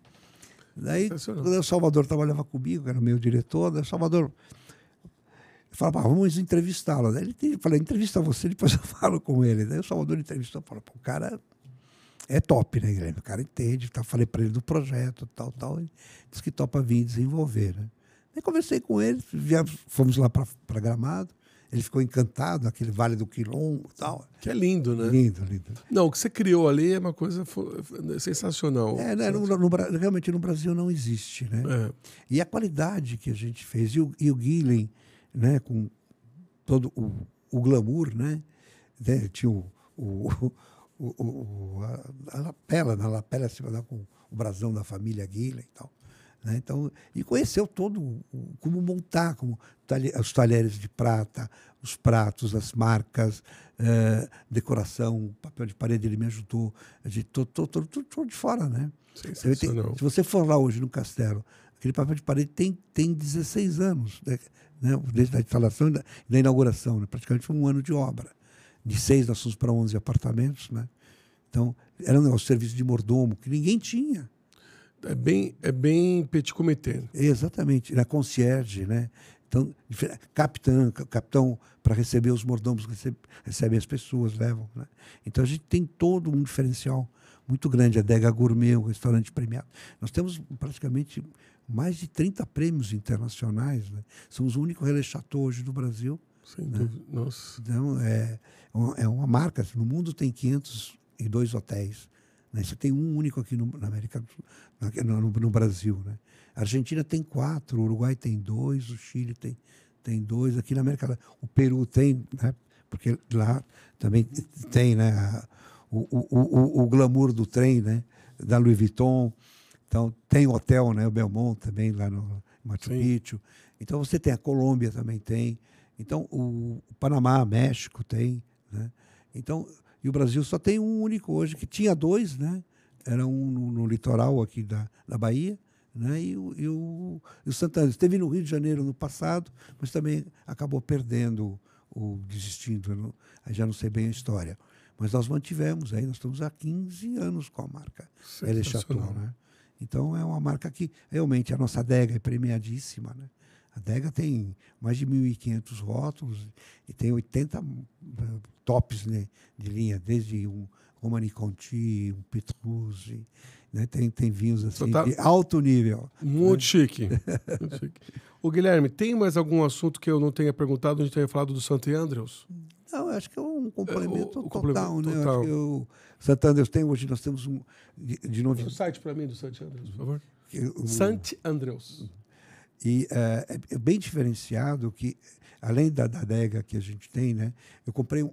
Daí, quando o Salvador trabalhava comigo, que era meu diretor, daí o Salvador falava, vamos entrevistá-lo. Daí ele falou, entrevista você, depois eu falo com ele. Daí o Salvador entrevistou e falou, o cara é top, né, Guilherme? O cara entende. Tá, falei para ele do projeto, tal. Ele disse que topa vir desenvolver, né? Aí conversei com ele, fomos lá para Gramado. Ele ficou encantado, aquele Vale do Quilombo e tal. Que é lindo, né? Lindo. Não, o que você criou ali é uma coisa sensacional. Né, realmente no Brasil não existe, né? É. E a qualidade que a gente fez. E o Guilhem, né, com todo o glamour, né? Tinha a lapela, na lapela acima, com o brasão da família Guilhem e tal. Né? Então, e conheceu todo como montar, como os talheres de prata, os pratos, as marcas, decoração, papel de parede, ele me ajudou, tudo de fora, né? Se você for lá hoje no castelo, aquele papel de parede tem 16 anos, né? Desde a instalação e da inauguração, né? Praticamente foi um ano de obra. De 6 nós fomos para 11 apartamentos, né? Então, era um negócio de serviço de mordomo que ninguém tinha. É bem petit comité. Exatamente, na concierge, né? Então, capitão para receber os mordomos, recebem as pessoas, levam, né? Então a gente tem todo um diferencial muito grande. A Adega Gourmet, um restaurante premiado. Nós temos praticamente mais de 30 prêmios internacionais, né? Somos o único relais chateau hoje do Brasil. Sem né? dúvida. Nossa. Então, é uma marca. No mundo tem 502 hotéis. Né? Você tem um único aqui na América do Sul, no Brasil. Né? A Argentina tem 4, o Uruguai tem 2, o Chile tem 2, aqui na América o Peru tem, né? Porque lá também tem, né, o glamour do trem, né, da Louis Vuitton. Então tem o hotel, né, o Belmont também lá no Machu Picchu. Então você tem a Colômbia também tem. Então o Panamá, México tem, né? Então e o Brasil só tem um único hoje, que tinha 2, né? Era um no litoral aqui da Bahia, né? E o Santana. Esteve no Rio de Janeiro no passado, mas também acabou perdendo, desistindo. Aí já não sei bem a história. Mas nós mantivemos, aí nós estamos há 15 anos com a marca Relais Chateau, né? Então é uma marca que realmente a nossa adega é premiadíssima, né? A adega tem mais de 1.500 rótulos e tem 80 tops, né, de linha, desde um Romani Conti, um Petruzzi, né? Tem vinhos assim de alto nível. Muito chique. Muito chique. Ô, Guilherme, tem mais algum assunto que eu não tenha perguntado? A gente tenha falado do St. Andrews? Não, acho que é um complemento total, né? Total. Acho que o St. Andrews hoje nós temos de novo. O site para mim do St. Andrews, por favor. St. Andrews. E é bem diferenciado que, além da adega que a gente tem, né? Eu comprei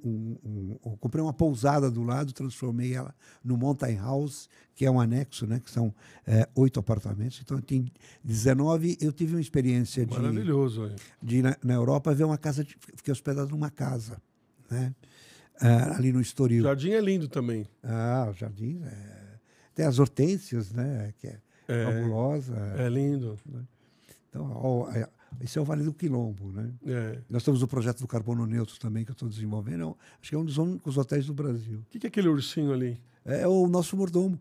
uma pousada do lado, transformei ela no Mountain House, que é um anexo, né? Que são 8 apartamentos. Então tem 19. Eu tive uma experiência maravilhoso, de ir na Europa ver uma casa, fiquei hospedado numa casa, né? Ali no Estoril. O jardim é lindo também. O jardim tem as hortênsias, né? Que é fabulosa. É lindo. Né? Então, esse é o Vale do Quilombo, né? Nós temos o projeto do Carbono Neutro também, que eu estou desenvolvendo. Acho que é um dos únicos hotéis do Brasil. O que é aquele ursinho ali? É o nosso mordomo.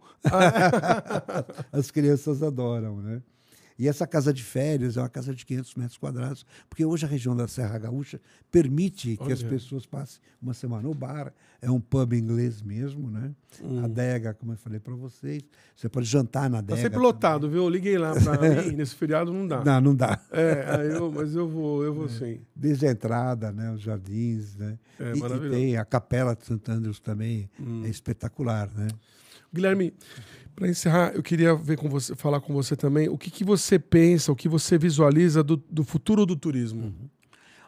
As crianças adoram, né? E essa casa de férias é uma casa de 500 metros quadrados, porque hoje a região da Serra Gaúcha permite que as pessoas passem uma semana no bar. É um pub inglês mesmo, né? A adega, como eu falei para vocês. Você pode jantar na adega. Tá sempre lotado, também. Viu? Eu liguei lá para mim, nesse feriado não dá. Não dá. Mas eu vou sim. Desde a entrada, né? Os jardins, né? Maravilhoso. E tem a Capela de St. Andrews também, é espetacular, né? Guilherme, para encerrar, eu queria falar com você também o que você pensa, o que você visualiza do futuro do turismo.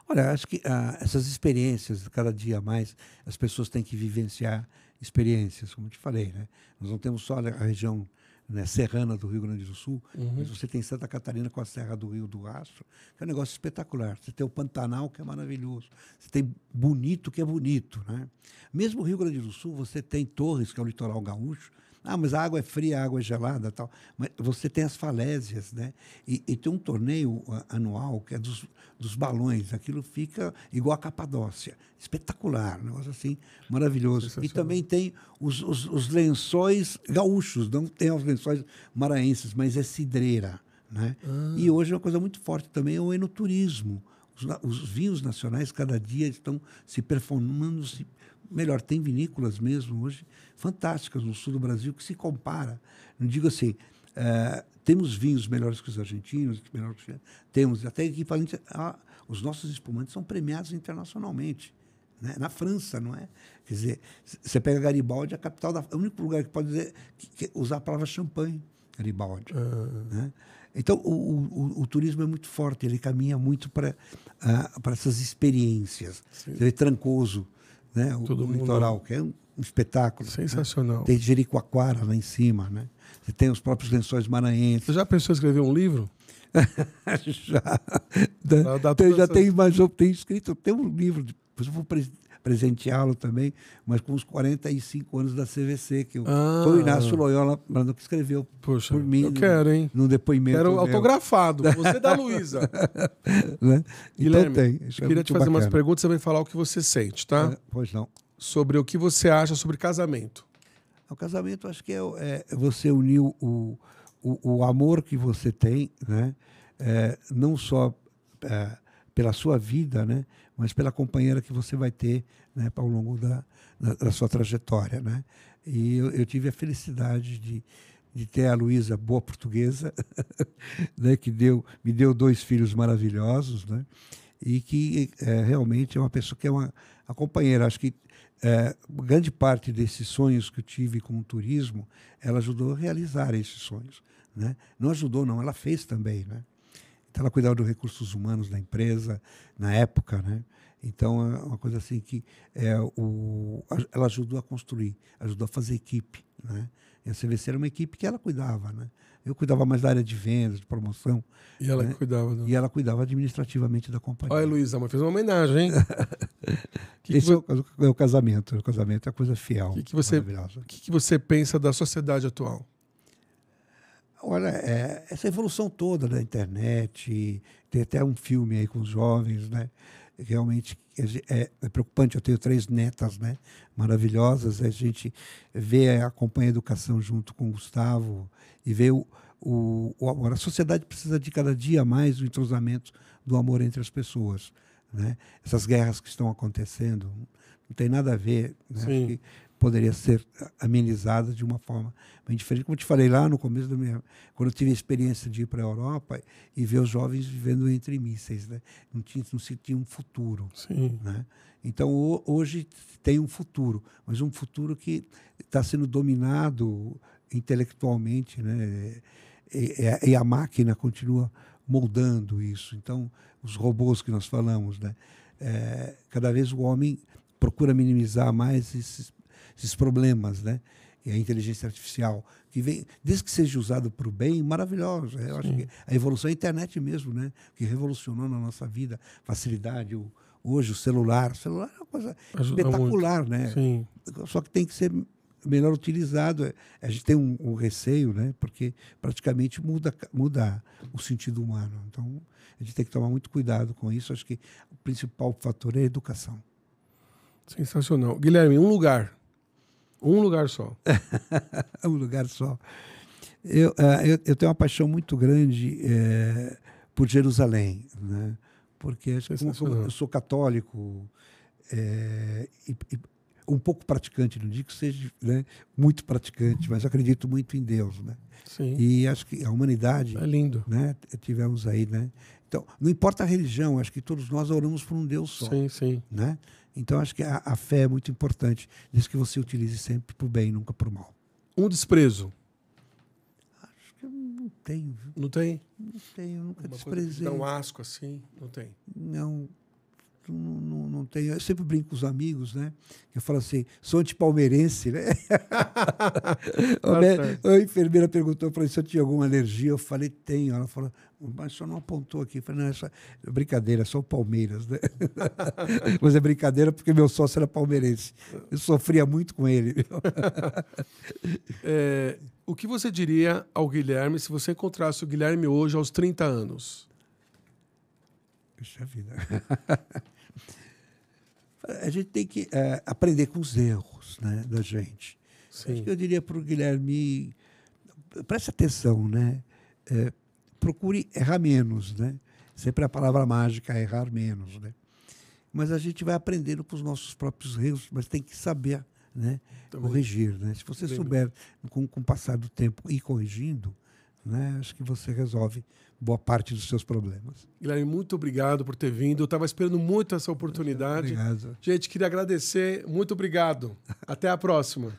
Olha, acho que essas experiências, cada dia mais, as pessoas têm que vivenciar experiências, como eu te falei, né? Nós não temos só a região, né, serrana do Rio Grande do Sul, mas você tem Santa Catarina com a Serra do Rio do Rastro, que é um negócio espetacular. Você tem o Pantanal, que é maravilhoso. Você tem Bonito, que é bonito, né? Mesmo o Rio Grande do Sul, você tem Torres, que é o litoral gaúcho, mas a água é fria, a água é gelada, tal. Mas você tem as falésias, né? E tem um torneio anual que é dos balões. Aquilo fica igual a Capadócia. Espetacular, um negócio assim, maravilhoso. E também tem os lençóis gaúchos, não tem os lençóis maranhenses, mas é cidreira, né? E hoje uma coisa muito forte também é o enoturismo. Os vinhos nacionais cada dia estão se performando melhor. Tem vinícolas mesmo hoje fantásticas no sul do Brasil que se compara. Não digo assim, temos vinhos melhores que os argentinos, melhores que os chilenos, temos até equivalente. Os nossos espumantes são premiados internacionalmente. Né? Na França, não é? Quer dizer, você pega Garibaldi, a capital é o único lugar que pode dizer, usar a palavra champanhe, Garibaldi. Né? Então, o turismo é muito forte, ele caminha muito para essas experiências. Sim. Você vê Trancoso, né? o litoral, que é um espetáculo. Sensacional. Né? Tem Jericoacoara lá em cima, né? Você tem os próprios lençóis maranhenses. Você já pensou em escrever um livro? Já tem escrito, tem um livro, depois eu vou presenteá-lo também, mas com os 45 anos da CVC, que foi o Inácio Loyola que escreveu por mim. Eu quero, hein? Num depoimento. Quero autografado. Você da Luísa. Né? Guilherme, então tem. Eu queria te fazer umas perguntas, você vai falar o que você sente, tá? Pois não. Sobre o que você acha sobre casamento. O casamento, acho que é você unir o amor que você tem, né? Não só pela sua vida, né? Mas pela companheira que você vai ter, né? Ao longo da sua trajetória, né? E eu tive a felicidade de ter a Luísa, boa portuguesa, né? Que me deu 2 filhos maravilhosos, né? E que realmente é uma pessoa que é a companheira. Acho que grande parte desses sonhos que eu tive com o turismo, ela ajudou a realizar esses sonhos, né? Não ajudou, não, ela fez também, né? Então, ela cuidava dos recursos humanos da empresa, na época, né? Então, é uma coisa assim que ela ajudou a construir, ajudou a fazer equipe, né? E a CVC era uma equipe que ela cuidava, né? Eu cuidava mais da área de vendas, de promoção. E ela, né? E ela cuidava administrativamente da companhia. Olha, Luísa, mas fez uma homenagem, hein? Esse é o casamento. O casamento é a coisa fiel. O que você pensa da sociedade atual? Olha, essa evolução toda da internet, tem até um filme aí com os jovens, né? Realmente é preocupante. Eu tenho 3 netas, né? Maravilhosas. A gente vê, acompanha a educação junto com o Gustavo e vê a sociedade precisa de cada dia mais o entrosamento do amor entre as pessoas, né? Essas guerras que estão acontecendo não tem nada a ver, né? Acho que poderia ser amenizada de uma forma bem diferente. Como eu te falei lá no começo quando eu tive a experiência de ir para a Europa e ver os jovens vivendo entre mísseis, né? Não se tinha um futuro. Sim. Né? Então, hoje tem um futuro, mas um futuro que está sendo dominado intelectualmente, né? E a máquina continua moldando isso. Então, os robôs que nós falamos, né? Cada vez o homem procura minimizar mais esses problemas, né? E a inteligência artificial, que vem, desde que seja usado para o bem, maravilhoso. Eu acho que a evolução é a internet mesmo, né? Que revolucionou na nossa vida, facilidade. Hoje o celular é uma coisa espetacular, muito, né? Sim. Só que tem que ser melhor utilizado. A gente tem um receio, né? Porque praticamente muda o sentido humano. Então, a gente tem que tomar muito cuidado com isso. Acho que o principal fator é a educação. Sensacional. Guilherme, um lugar só. Um lugar só. Eu tenho uma paixão muito grande por Jerusalém, né? Porque acho que como eu sou católico e um pouco praticante, não digo que seja, né, muito praticante, mas acredito muito em Deus, né? Sim. E acho que a humanidade... É lindo. Né, tivemos aí, né? Então, não importa a religião, acho que todos nós oramos por um Deus só. Sim, sim. Né? Então, acho que a fé é muito importante, desde que você utilize sempre para o bem, nunca para o mal. Um desprezo? Acho que eu não tenho. Não tem? Não tenho, nunca uma desprezei. Coisa que dá um asco assim? Não tem? Não não tenho. Eu sempre brinco com os amigos, né? Eu falo assim, sou antipalmeirense, né? A enfermeira perguntou para mim se eu tinha alguma alergia. Eu falei, tenho. Ela falou, mas o senhor não apontou aqui. Eu falei, não, é brincadeira, só o Palmeiras, né? Mas é brincadeira porque meu sócio era palmeirense. Eu sofria muito com ele. O que você diria ao Guilherme se você encontrasse o Guilherme hoje aos 30 anos? Puxa vida. A gente tem que aprender com os erros, né, da gente. Acho que eu diria para o Guilherme, preste atenção, né? Procure errar menos, né? Sempre a palavra mágica é errar menos, né? Mas a gente vai aprendendo com os nossos próprios erros, mas tem que saber, né, corrigir, né? Se você souber, com o passar do tempo, ir corrigindo, né, acho que você resolve boa parte dos seus problemas. Guilherme, muito obrigado por ter vindo. Eu estava esperando muito essa oportunidade. Obrigado. Gente, queria agradecer. Muito obrigado. Até a próxima.